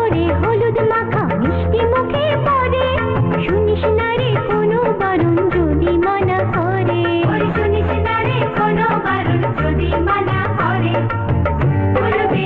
করে হলুদ মাখা মিষ্টি মুখে পড়ে, শুনিস না রে কোনো বারণ যদি মানা করে, শুনিস না রে কোনো বারণ যদি মানা করে, বলবে